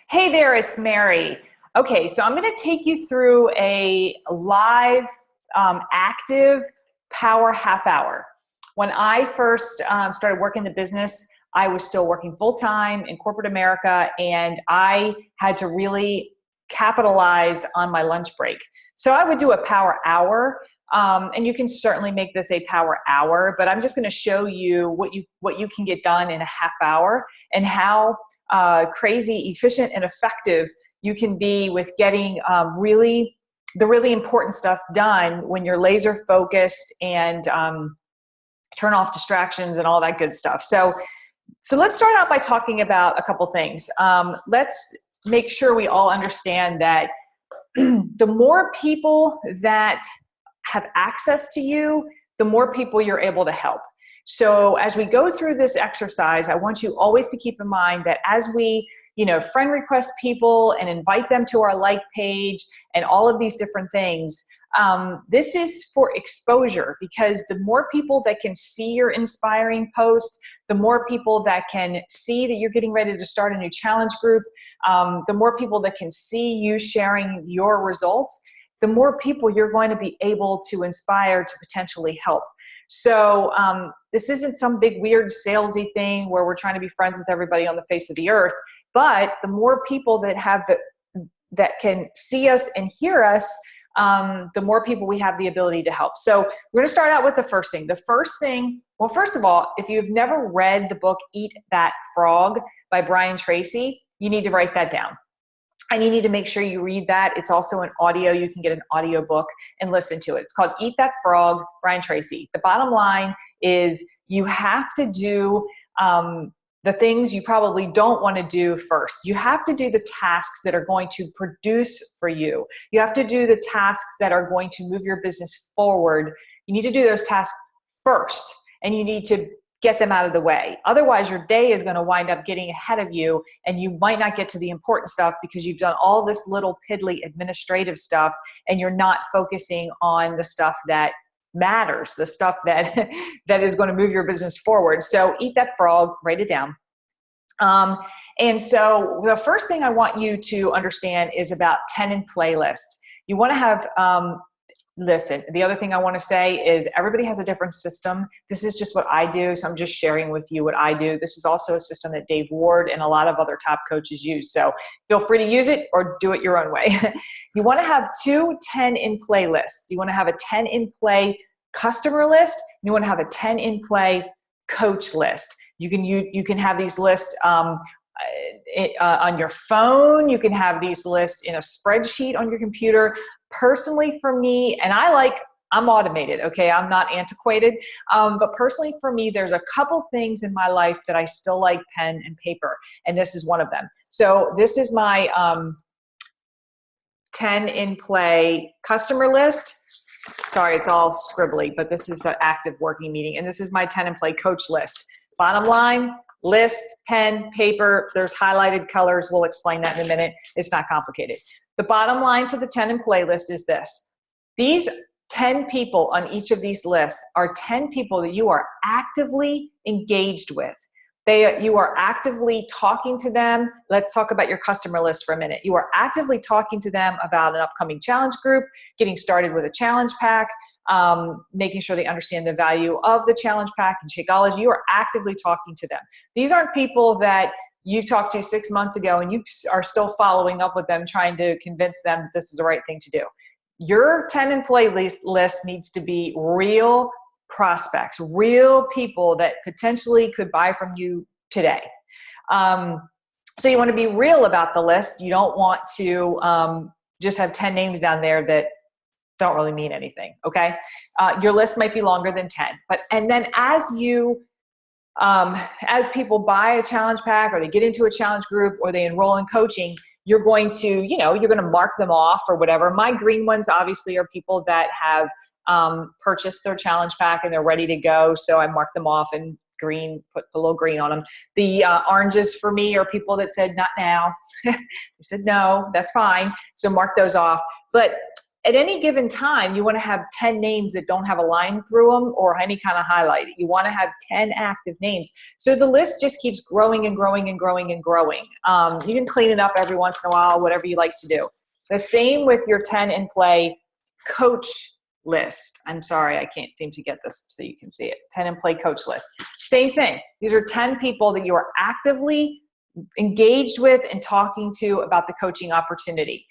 Hey there, it's Mary. Okay, so I'm going to take you through a live, active power half hour. When I first started working the business, I was still working full time in corporate America, and I had to really capitalize on my lunch break. So I would do a power hour, and you can certainly make this a power hour, but I'm just going to show you what you can get done in a half hour and how crazy efficient and effective you can be with getting the really important stuff done when you're laser focused and turn off distractions and all that good stuff. So let's start out by talking about a couple things. Let's make sure we all understand that the more people that have access to you, the more people you're able to help. So as we go through this exercise, I want you always to keep in mind that as we, friend request people and invite them to our like page and all of these different things, this is for exposure, because the more people that can see your inspiring post, the more people that can see that you're getting ready to start a new challenge group, the more people that can see you sharing your results, the more people you're going to be able to inspire to potentially help. So this isn't some big weird salesy thing where we're trying to be friends with everybody on the face of the earth, but the more people that can see us and hear us, the more people we have the ability to help. So we're going to start out with the first thing. Well, first of all, if you've never read the book Eat That Frog by Brian Tracy, you need to write that down. And you need to make sure you read that. It's also an audio. You can get an audio book and listen to it. It's called Eat That Frog, Brian Tracy. The bottom line is you have to do the things you probably don't want to do first. You have to do the tasks that are going to produce for you. You have to do the tasks that are going to move your business forward. You need to do those tasks first, and you need to get them out of the way. Otherwise, your day is going to wind up getting ahead of you, and you might not get to the important stuff because you've done all this little piddly administrative stuff, and you're not focusing on the stuff that matters, the stuff that is going to move your business forward. So eat that frog, write it down. And so the first thing I want you to understand is about 10 in playlists. You want to have, listen, the other thing I want to say is everybody has a different system. This is just what I do, so I'm just sharing with you what I do. This is also a system that Dave Ward and a lot of other top coaches use. So feel free to use it or do it your own way. You want to have 2 10 in play lists. You want to have a 10 in play customer list. You want to have a 10 in play coach list. You can have these lists on your phone. You can have these lists in a spreadsheet on your computer. Personally for me, and I'm automated, okay? I'm not antiquated. But personally for me, there's a couple things in my life that I still like pen and paper, and this is one of them. So this is my 10 in play customer list. Sorry, it's all scribbly, but this is an active working meeting, and this is my 10 in play coach list. Bottom line, list, pen, paper, there's highlighted colors. We'll explain that in a minute. It's not complicated. The bottom line to the 10 in play list is this. These 10 people on each of these lists are 10 people that you are actively engaged with. You are actively talking to them. Let's talk about your customer list for a minute. You are actively talking to them about an upcoming challenge group, getting started with a challenge pack, making sure they understand the value of the challenge pack and Shakeology. You are actively talking to them. These aren't people that you talked to 6 months ago and you are still following up with them, trying to convince them that this is the right thing to do. Your 10 in play list needs to be real prospects, real people that potentially could buy from you today. So you want to be real about the list. You don't want to just have 10 names down there that don't really mean anything, okay? Your list might be longer than 10. And then as people buy a challenge pack, or they get into a challenge group, or they enroll in coaching, you're going to mark them off or whatever. My green ones obviously are people that have purchased their challenge pack and they're ready to go. So I mark them off in green, put a little green on them. The oranges for me are people that said, not now. They said, no, that's fine. So mark those off. But at any given time, you want to have 10 names that don't have a line through them or any kind of highlight. You want to have 10 active names. So the list just keeps growing and growing and growing and growing. You can clean it up every once in a while, whatever you like to do. The same with your 10 in play coach list. I'm sorry, I can't seem to get this so you can see it. 10 in play coach list. Same thing. These are 10 people that you are actively engaged with and talking to about the coaching opportunity.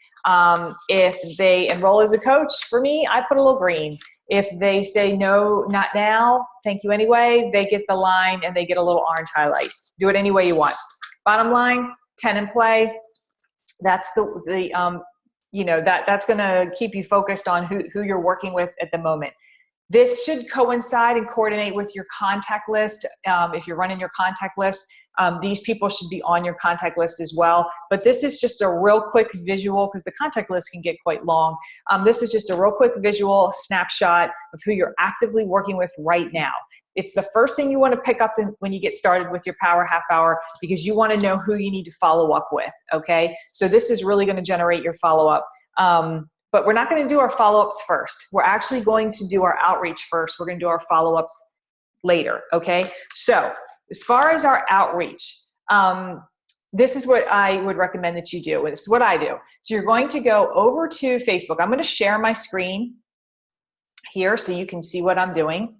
If they enroll as a coach, for me, I put a little green. If they say no, not now, thank you anyway, they get the line and they get a little orange highlight. Do it any way you want. Bottom line, 10 in play. That's that's going to keep you focused on who you're working with at the moment. This should coincide and coordinate with your contact list. If you're running your contact list, these people should be on your contact list as well. But this is just a real quick visual because the contact list can get quite long. This is just a real quick visual snapshot of who you're actively working with right now. It's the first thing you want to pick up when you get started with your Power Half Hour because you want to know who you need to follow up with, okay? So this is really going to generate your follow-up. But we're not going to do our follow-ups first. We're actually going to do our outreach first. We're going to do our follow-ups later, okay? So as far as our outreach, this is what I would recommend that you do. This is what I do. So you're going to go over to Facebook. I'm going to share my screen here so you can see what I'm doing.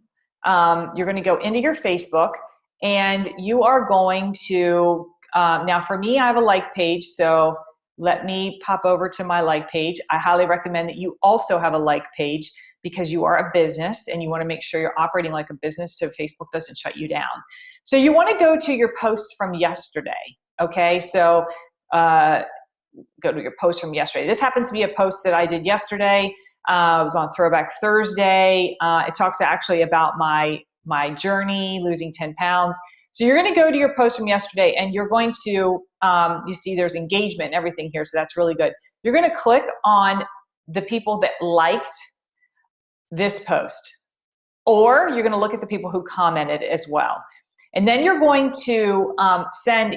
You're going to go into your Facebook and you are going to, now for me, I have a like page. So let me pop over to my like page. I highly recommend that you also have a like page because you are a business and you want to make sure you're operating like a business so Facebook doesn't shut you down. So you want to go to your posts from yesterday, okay? So go to your post from yesterday. This happens to be a post that I did yesterday. It was on Throwback Thursday. It talks actually about my journey, losing 10 pounds. So you're going to go to your post from yesterday and you're going to, you see there's engagement and everything here, so that's really good. You're going to click on the people that liked this post, or you're going to look at the people who commented as well. And then you're going to send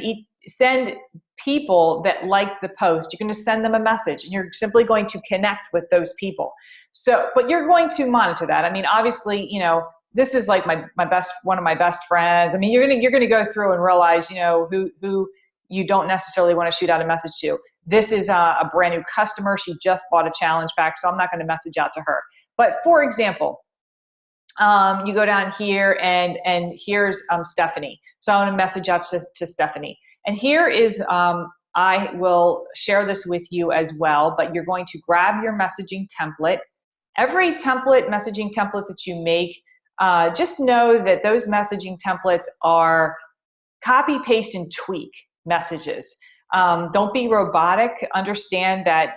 people that liked the post, you're going to send them a message and you're simply going to connect with those people. So, but you're going to monitor that. I mean, obviously, you know, this is like one of my best friends. I mean, you're going to go through and realize, you know, who you don't necessarily want to shoot out a message to. This is a brand new customer. She just bought a challenge pack, so I'm not going to message out to her. But for example, you go down here and here's Stephanie. So I want to message out to Stephanie. And here is, I will share this with you as well, but you're going to grab your messaging template. Every messaging template that you make, just know that those messaging templates are copy, paste, and tweak messages. Don't be robotic. Understand that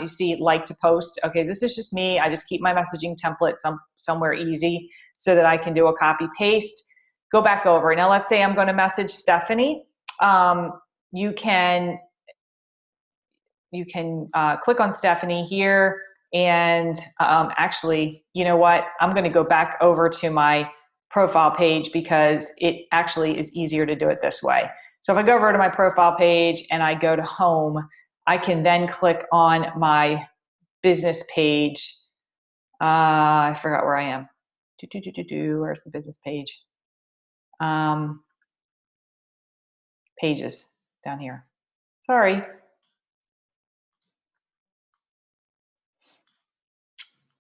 you see like to post. Okay, this is just me. I just keep my messaging template somewhere easy so that I can do a copy paste. Go back over. Now let's say I'm going to message Stephanie. You can click on Stephanie here and actually, you know what? I'm going to go back over to my profile page because it actually is easier to do it this way. So if I go over to my profile page and I go to home, I can then click on my business page. I forgot where I am. Where's the business page? Pages down here. Sorry.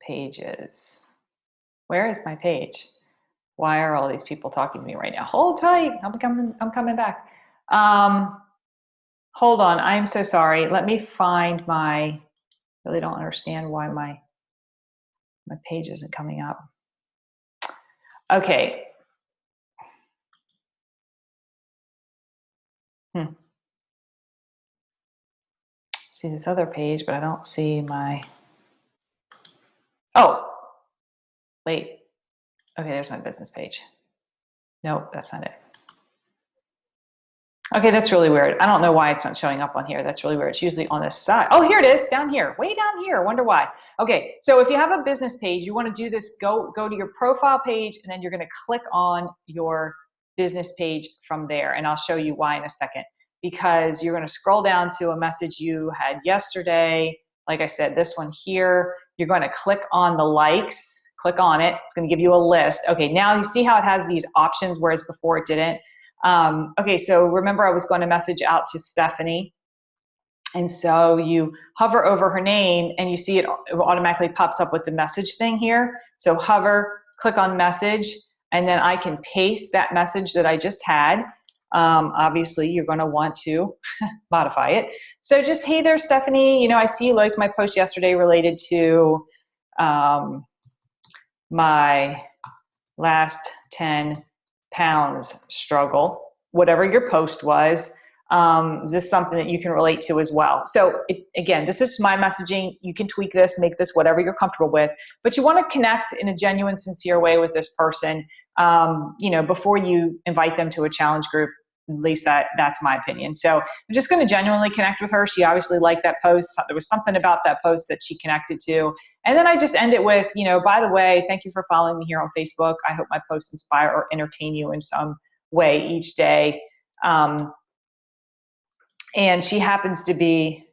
Pages. Where is my page? Why are all these people talking to me right now? Hold tight. I'm coming back. Hold on. I am so sorry. Let me find my, really don't understand why my page isn't coming up. Okay. See this other page, but I don't see my, oh, wait. Okay, there's my business page. Nope, that's not it. Okay, that's really weird. I don't know why it's not showing up on here. That's really weird. It's usually on this side. Oh, here it is, down here, way down here. I wonder why. Okay, so if you have a business page, you want to do this, go to your profile page, and then you're going to click on your business page from there. And I'll show you why in a second. Because you're going to scroll down to a message you had yesterday. Like I said, this one here. you're going to click on the likes, click on it. It's going to give you a list. Okay, now you see how it has these options, whereas before it didn't. Okay, so remember I was going to message out to Stephanie. And so you hover over her name and you see it automatically pops up with the message thing here. So hover, click on message, and then I can paste that message that I just had. Obviously, you're going to want to modify it. So just, hey there, Stephanie, I see you liked my post yesterday related to my last 10 pounds struggle, whatever your post was. Is this something that you can relate to as well? So again, this is my messaging. You can tweak this, make this whatever you're comfortable with, but you want to connect in a genuine, sincere way with this person, before you invite them to a challenge group. At least that's my opinion. So I'm just going to genuinely connect with her. She obviously liked that post. There was something about that post that she connected to. And then I just end it with, by the way, thank you for following me here on Facebook. I hope my posts inspire or entertain you in some way each day. And she happens to be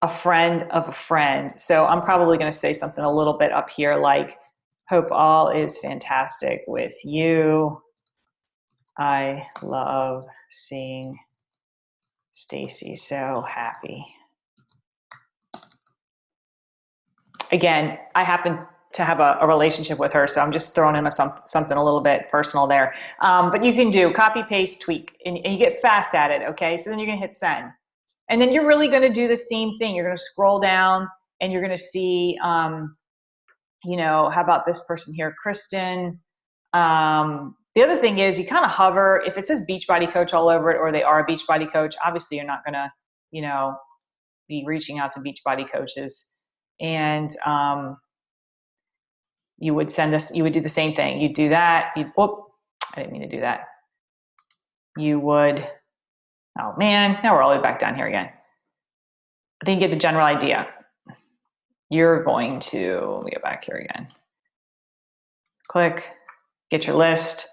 a friend of a friend. So I'm probably going to say something a little bit up here like, hope all is fantastic with you. I love seeing Stacy so happy. Again, I happen to have a relationship with her, so I'm just throwing in something a little bit personal there. But you can do copy, paste, tweak, and you get fast at it, okay? So then you're going to hit send. And then you're really going to do the same thing. You're going to scroll down, and you're going to see, how about this person here, Kristen? The other thing is you kind of hover. If it says Beachbody Coach all over it, or they are a Beachbody coach, obviously you're not going to, be reaching out to Beachbody coaches. And you would do the same thing. You'd do that. I didn't mean to do that. You would, oh man, now we're all the way back down here again. I think you get the general idea. You're going to, let me go back here again. Click, get your list,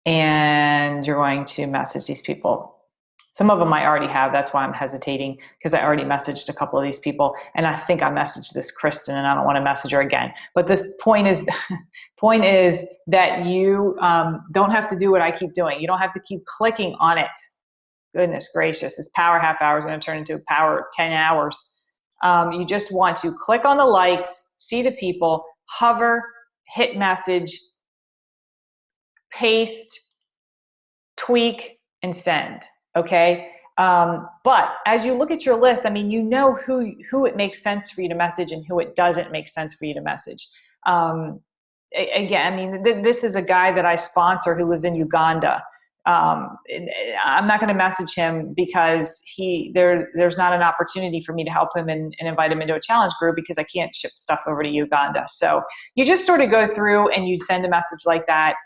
and you're going to message these people. Some of them I already have. That's why I'm hesitating, because I already messaged a couple of these people, and I think I messaged this Kristen, and I don't want to message her again. But this point is that you don't have to do what I keep doing. You don't have to keep clicking on it. Goodness gracious, this power half hour is going to turn into a power 10 hours. You just want to click on the likes, see the people, hover, hit message, paste, tweak, and send. Okay. But as you look at your list, who it makes sense for you to message and who it doesn't make sense for you to message. Again, this is a guy that I sponsor who lives in Uganda. I'm not going to message him because there's not an opportunity for me to help him and invite him into a challenge group, because I can't ship stuff over to Uganda. So you just sort of go through and you send a message like that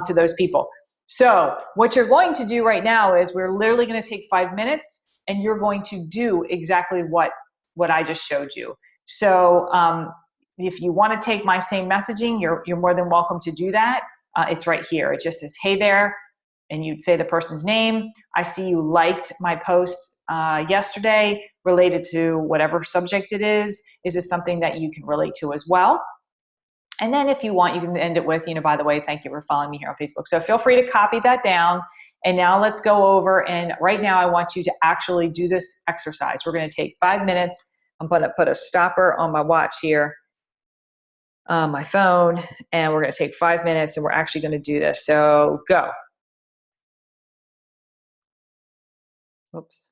to those people. So what you're going to do right now is we're literally going to take 5 minutes, and you're going to do exactly what I just showed you. So if you want to take my same messaging, you're more than welcome to do that. It's right here. It just says, hey there, and you'd say the person's name. I see you liked my post yesterday related to whatever subject it is. Is this something that you can relate to as well? And then if you want, you can end it with, by the way, thank you for following me here on Facebook. So feel free to copy that down. And now let's go over. And right now I want you to actually do this exercise. We're going to take 5 minutes. I'm going to put a stopper on my watch here, my phone, and we're going to take 5 minutes, and we're actually going to do this. So go. Oops.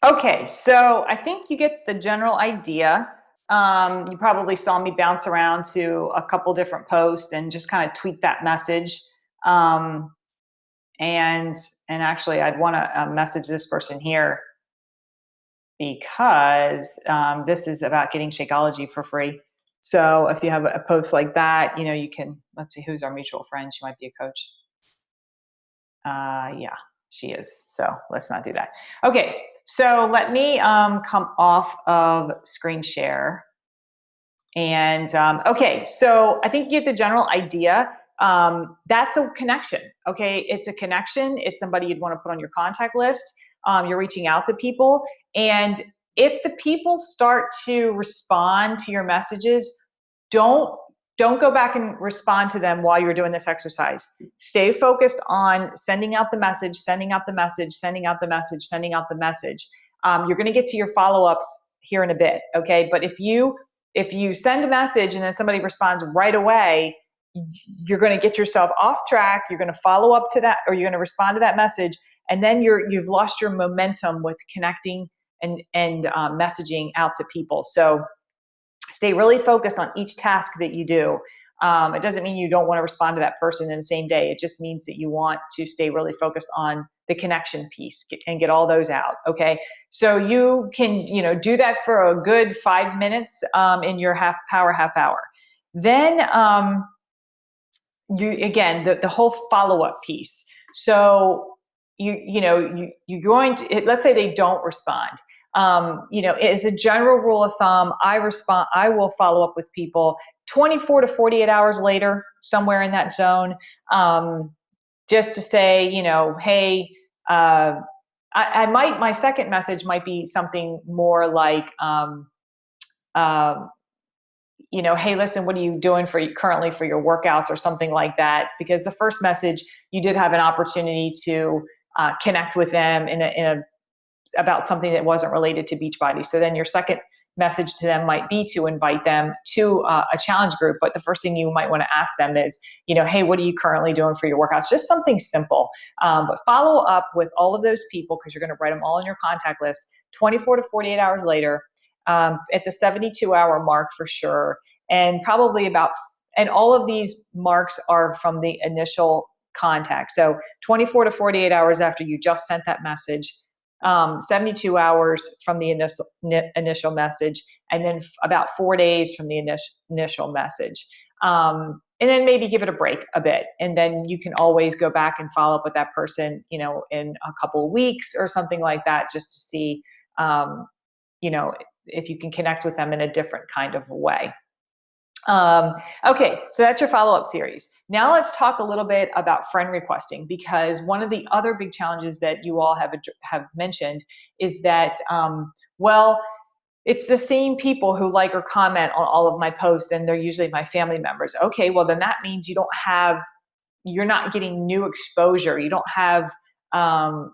Okay, so I think you get the general idea. You probably saw me bounce around to a couple different posts and just kind of tweak that message. Um, and and actually, I'd want to message this person here because this is about getting Shakeology for free. So if you have a post like that, you can, let's see, who's our mutual friend? She might be a coach. Yeah, she is. So let's not do that. Okay, so let me come off of screen share. And okay, so I think you get the general idea. That's a connection. Okay, it's a connection. It's somebody you'd want to put on your contact list. You're reaching out to people. And if the people start to respond to your messages, don't don't go back and respond to them while you're doing this exercise. Stay focused on sending out the message, sending out the message, sending out the message, sending out the message. You're going to get to your follow-ups here in a bit, okay? But if you send a message and then somebody responds right away, you're going to get yourself off track. You're going to follow up to that, or you're going to respond to that message, and then you've lost your momentum with connecting and messaging out to people. So stay really focused on each task that you do. It doesn't mean you don't want to respond to that person in the same day. It just means that you want to stay really focused on the connection piece and get all those out. Okay. So you can, do that for a good 5 minutes in your half hour. Then you, again, the whole follow-up piece. So you're going to, let's say they don't respond. As a general rule of thumb, I will follow up with people 24 to 48 hours later, somewhere in that zone, just to say, hey, my second message might be something more like, hey, listen, what are you doing currently for your workouts or something like that? Because the first message, you did have an opportunity to connect with them about something that wasn't related to Beachbody. So then your second message to them might be to invite them to a challenge group. But the first thing you might want to ask them is, hey, what are you currently doing for your workouts? Just something simple. But follow up with all of those people, because you're going to write them all in your contact list 24 to 48 hours later, at the 72-hour mark for sure. And probably and all of these marks are from the initial contact. So 24 to 48 hours after you just sent that message, 72 hours from the initial message, and then about 4 days from the initial message. And then maybe give it a break a bit. And then you can always go back and follow up with that person, in a couple of weeks or something like that, just to see, if you can connect with them in a different kind of way. Okay, so that's your follow-up series. Now let's talk a little bit about friend requesting, because one of the other big challenges that you all have mentioned is that, it's the same people who like or comment on all of my posts, and they're usually my family members. Okay, well then that means you're not getting new exposure. You don't have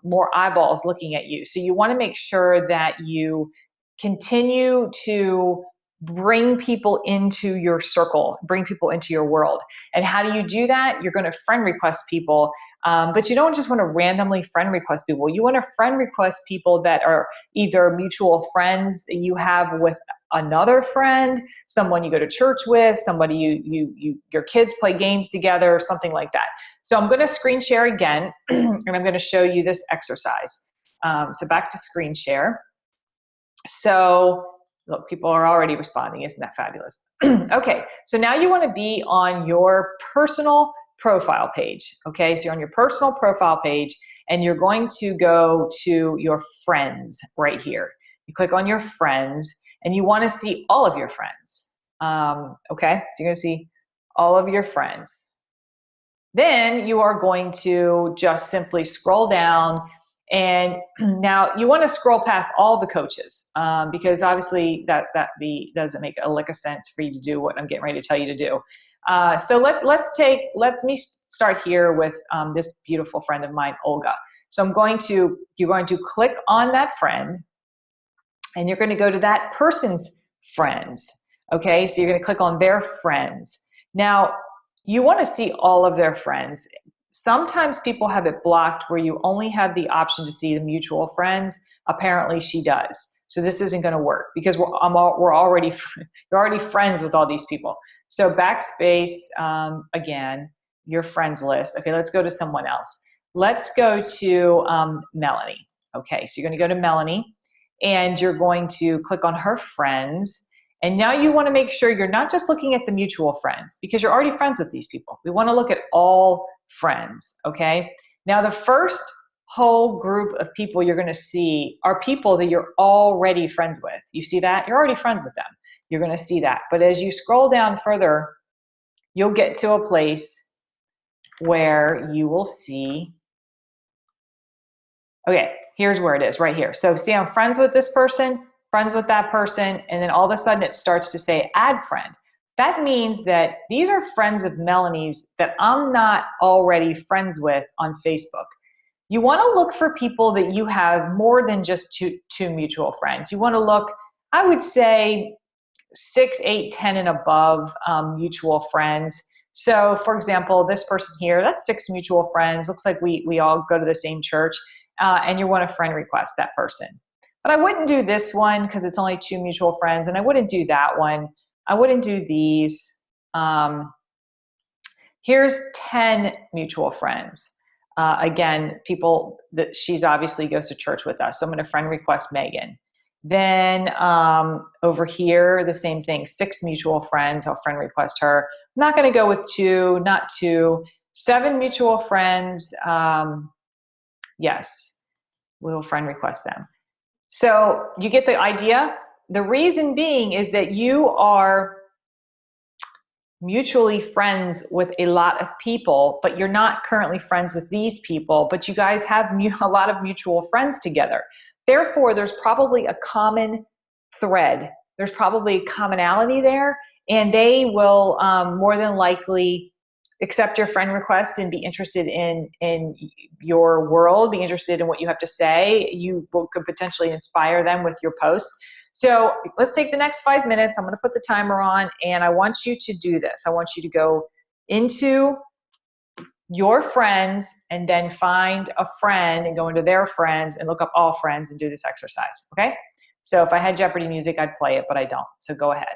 more eyeballs looking at you. So you want to make sure that you continue to bring people into your circle, bring people into your world. And how do you do that? You're going to friend request people, but you don't just want to randomly friend request people. You want to friend request people that are either mutual friends that you have with another friend, someone you go to church with, somebody your kids play games together, something like that. So I'm going to screen share again, and I'm going to show you this exercise. So back to screen share. So look, people are already responding. Isn't that fabulous? Okay, so now you want to be on your personal profile page. Okay, so you're on your personal profile page, and you're going to go to your friends right here. You click on your friends, and you want to see all of your friends. Okay, so you're going to see all of your friends. Then you are going to just simply scroll down, and now you want to scroll past all the coaches, because obviously that doesn't make a lick of sense for you to do what I'm getting ready to tell you to do. So let me start here with this beautiful friend of mine, Olga. So you're going to click on that friend, and you're going to go to that person's friends. Okay, so you're going to click on their friends. Now, you want to see all of their friends. Sometimes people have it blocked where you only have the option to see the mutual friends, Apparently she does. So this isn't going to work because we're already, you're already friends with all these people. So backspace, again, your friends list. Okay, let's go to someone else. Let's go to Melanie. Okay, so you're going to go to Melanie and you're going to click on her friends. And now you want to make sure you're not just looking at the mutual friends because you're already friends with these people. We want to look at all friends, okay? Now the first whole group of people you're going to see are people that you're already friends with. You see that? You're already friends with them. You're going to see that. But as you scroll down further, you'll get to a place where you will see, okay, here's where it is, right here. So see, I'm friends with this person, friends with that person, and then all of a sudden it starts to say add friend. That means that these are friends of Melanie's that I'm not already friends with on Facebook. You want to look for people that you have more than just two mutual friends. You want to look, I would say, 6, 8, 10 and above mutual friends. So for example, this person here, that's 6 mutual friends. Looks like we all go to the same church and you want to friend request that person. But I wouldn't do this one because it's only 2 mutual friends, and I wouldn't do that one. I wouldn't do these. Here's 10 mutual friends. Again, people that she's obviously goes to church with us. So I'm going to friend request Megan. Then over here, the same thing, 6 mutual friends. I'll friend request her. I'm not going to go with 2, not 2. 7 mutual friends. Yes, we'll friend request them. So you get the idea? The reason being is that you are mutually friends with a lot of people, but you're not currently friends with these people, but you guys have a lot of mutual friends together. Therefore, there's probably a common thread. There's probably a commonality there, and they will more than likely accept your friend request and be interested in your world, be interested in what you have to say. You could potentially inspire them with your posts. So let's take the next 5 minutes. I'm going to put the timer on, and I want you to do this. I want you to go into your friends and then find a friend and go into their friends and look up all friends and do this exercise. Okay? So if I had Jeopardy music, I'd play it, but I don't. So go ahead.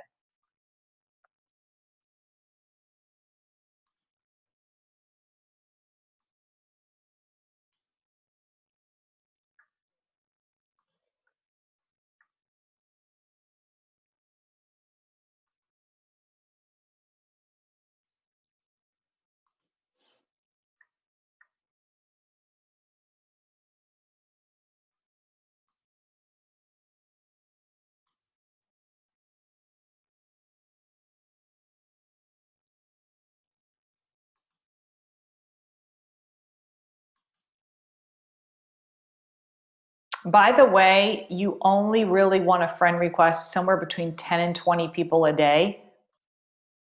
By the way, you only really want to friend request somewhere between 10 and 20 people a day,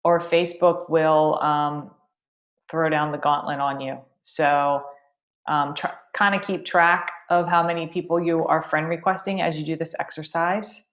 or Facebook will throw down the gauntlet on you. So kind of keep track of how many people you are friend requesting as you do this exercise.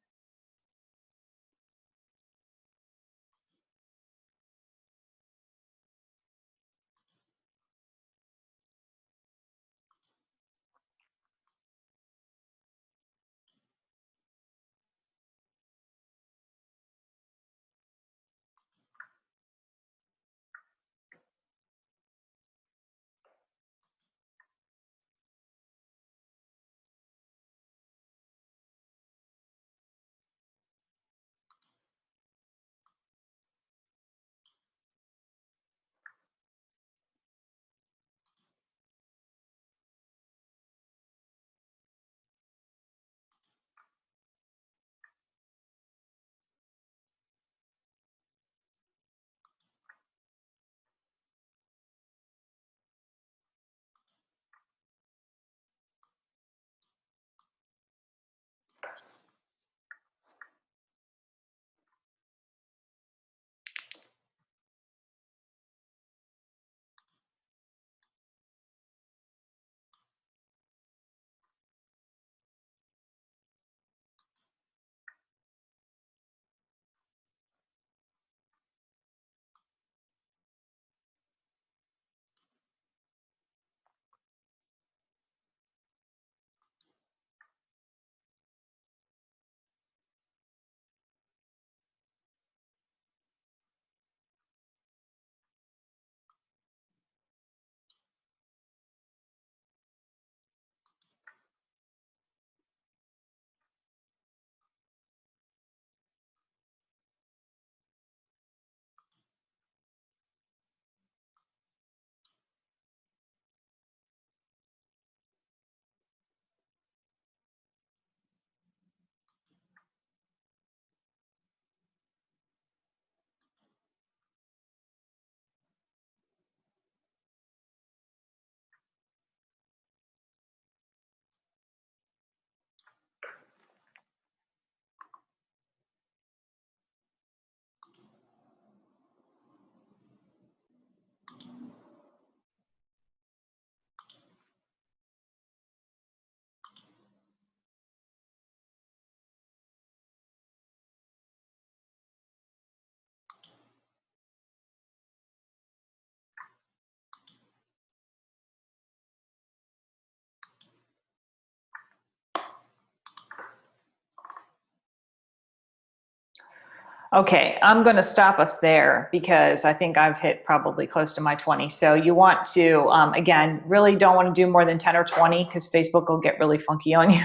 Okay, I'm going to stop us there because I think I've hit probably close to my 20. So you want to, again, really don't want to do more than 10 or 20 because Facebook will get really funky on you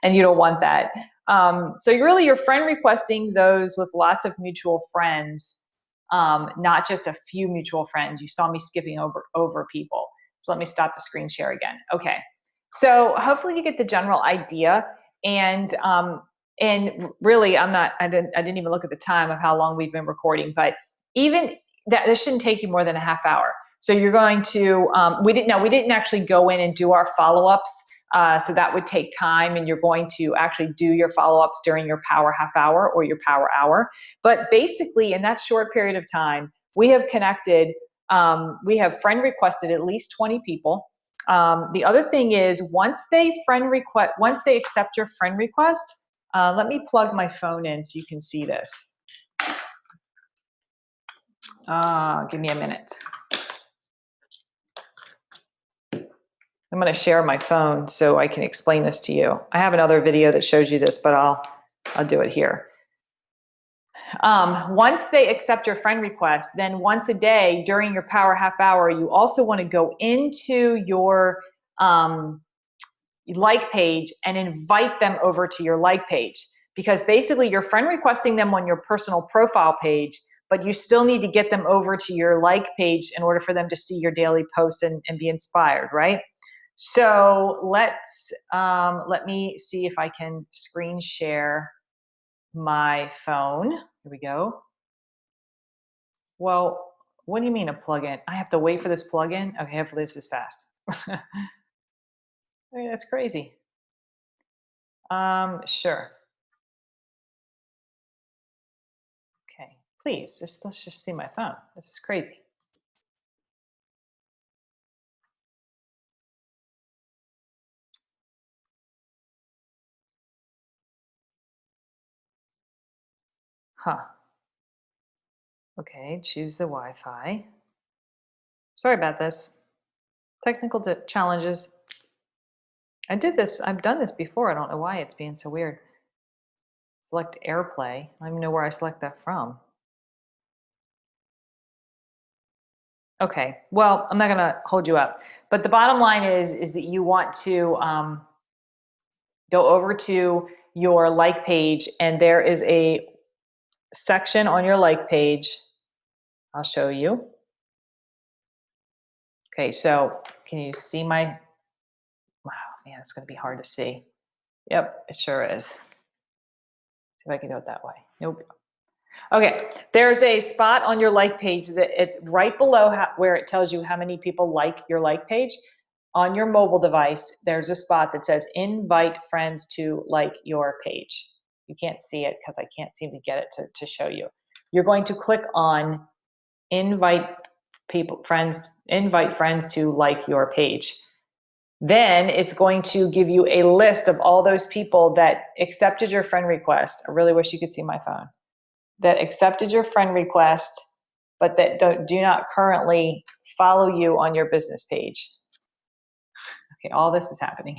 and you don't want that. So you're friend requesting those with lots of mutual friends, not just a few mutual friends. You saw me skipping over people. So let me stop the screen share again. Okay, so hopefully you get the general idea. And really, I didn't even look at the time of how long we've been recording, but even that, this shouldn't take you more than a half hour. So you're going to, we didn't actually go in and do our follow-ups. So that would take time, and you're going to actually do your follow-ups during your power half hour or your power hour. But basically, in that short period of time, we have connected, we have friend requested at least 20 people. The other thing is once they accept your friend request, let me plug my phone in so you can see this. Give me a minute. I'm going to share my phone so I can explain this to you. I have another video that shows you this, but I'll do it here. Once they accept your friend request, then once a day during your power half hour, you also want to go into your like page and invite them over to your like page, because basically you're friend requesting them on your personal profile page, but you still need to get them over to your like page in order for them to see your daily posts and be inspired, right? So let me see if I can screen share my phone. Here we go. Well, what do you mean a plugin? I have to wait for this plugin? Okay, hopefully this is fast. Okay, that's crazy. Sure. Okay, please, let's just see my phone. This is crazy. Huh. Okay, choose the Wi-Fi. Sorry about this. Technical challenges. I've done this before. I don't know why it's being so weird. Select AirPlay. I don't even know where I select that from. Okay, well, I'm not gonna hold you up. But the bottom line is that you want to go over to your like page, and there is a section on your like page. I'll show you. Okay, so can you see my, wow, man, it's gonna be hard to see. Yep, it sure is. See if I can do it that way. Nope. Okay, there's a spot on your like page right below where it tells you how many people like your like page. On your mobile device, there's a spot that says invite friends to like your page. You can't see it because I can't seem to get it to show you. You're going to click on invite friends to like your page. Then it's going to give you a list of all those people that accepted your friend request. I really wish you could see my phone. That accepted your friend request, but that do not currently follow you on your business page. Okay, all this is happening.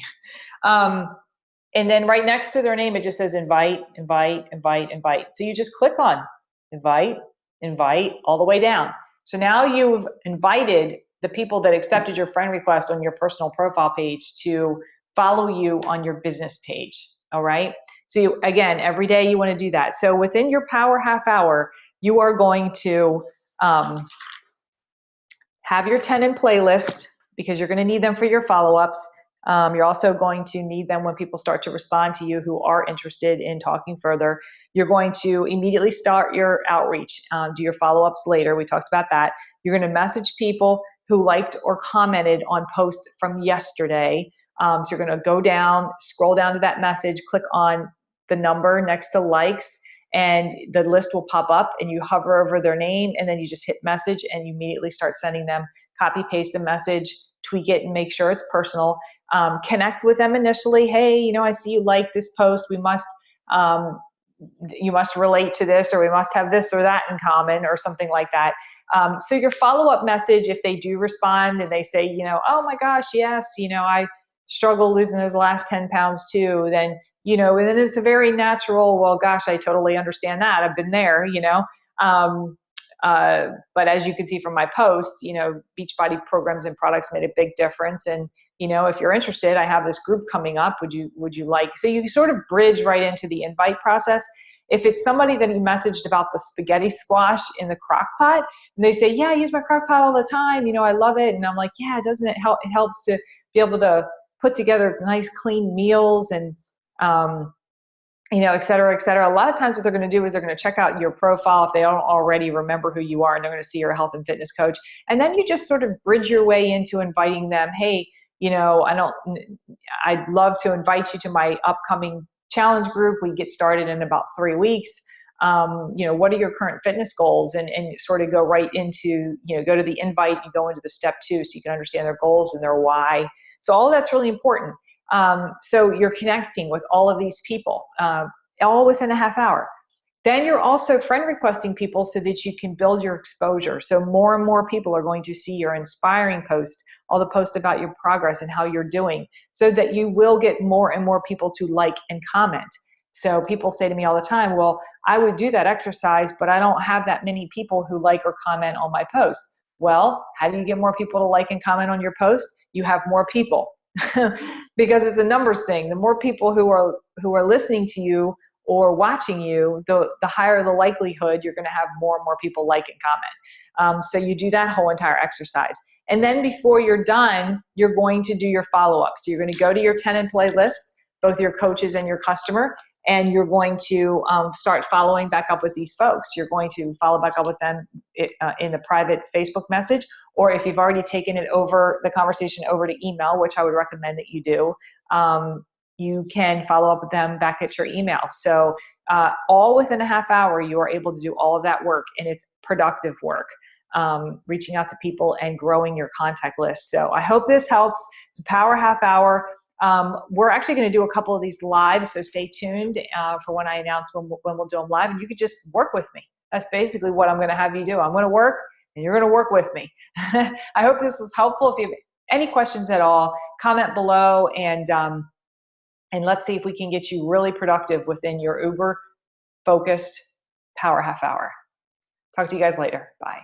And then right next to their name, it just says invite, invite, invite, invite. So you just click on invite, invite, all the way down. So now you've invited the people that accepted your friend request on your personal profile page to follow you on your business page, all right? So again, every day you want to do that. So within your power half hour, you are going to have your 10 in playlist, because you're going to need them for your follow-ups. You're also going to need them when people start to respond to you who are interested in talking further. You're going to immediately start your outreach, do your follow-ups later. We talked about that. You're going to message people who liked or commented on posts from yesterday. So you're going to go down, scroll down to that message, click on the number next to likes, and the list will pop up, and you hover over their name, and then you just hit message, and you immediately start sending them, copy paste a message, tweak it, and make sure it's personal. Connect with them initially. Hey, I see you like this post. You must relate to this, or we must have this or that in common, or something like that. So your follow-up message, if they do respond and they say, oh my gosh, yes, struggle losing those last 10 pounds too, then, then it's a very natural, well, gosh, I totally understand that. I've been there, Um, but as you can see from my post, Beachbody programs and products made a big difference. And, if you're interested, I have this group coming up. Would you like, so you sort of bridge right into the invite process. If it's somebody that you messaged about the spaghetti squash in the crock pot, and they say, yeah, I use my crock pot all the time, I love it. And I'm like, yeah, doesn't it help? It helps to be able to put together nice, clean meals and, et cetera, et cetera. A lot of times what they're going to do is they're going to check out your profile if they don't already remember who you are, and they're going to see you're a health and fitness coach. And then you just sort of bridge your way into inviting them. Hey, I'd love to invite you to my upcoming challenge group. We get started in about 3 weeks. What are your current fitness goals? And sort of go right into, go to the invite, you go into the step 2 so you can understand their goals and their why. So all of that's really important. So you're connecting with all of these people, all within a half hour. Then you're also friend requesting people so that you can build your exposure. So more and more people are going to see your inspiring posts, all the posts about your progress and how you're doing, so that you will get more and more people to like and comment. So people say to me all the time, well, I would do that exercise, but I don't have that many people who like or comment on my post. Well, how do you get more people to like and comment on your post? You have more people. Because it's a numbers thing. The more people who are listening to you or watching you, the higher the likelihood you're going to have more and more people like and comment. So you do that whole entire exercise. And then before you're done, you're going to do your follow-up. So you're going to go to your 10 and play list, both your coaches and your customer, and you're going to start following back up with these folks. You're going to follow back up with them in the private Facebook message, or if you've already taken it over, the conversation over to email, which I would recommend that you do, you can follow up with them back at your email. So all within a half hour, you are able to do all of that work, and it's productive work, reaching out to people and growing your contact list. So I hope this helps. It's a power half hour. We're actually going to do a couple of these live, so stay tuned for when I announce when we'll do them live, and you could just work with me. That's basically what I'm going to have you do. I'm going to work, and you're going to work with me. I hope this was helpful. If you have any questions at all, comment below, and let's see if we can get you really productive within your uber focused power half hour. Talk to you guys later. Bye.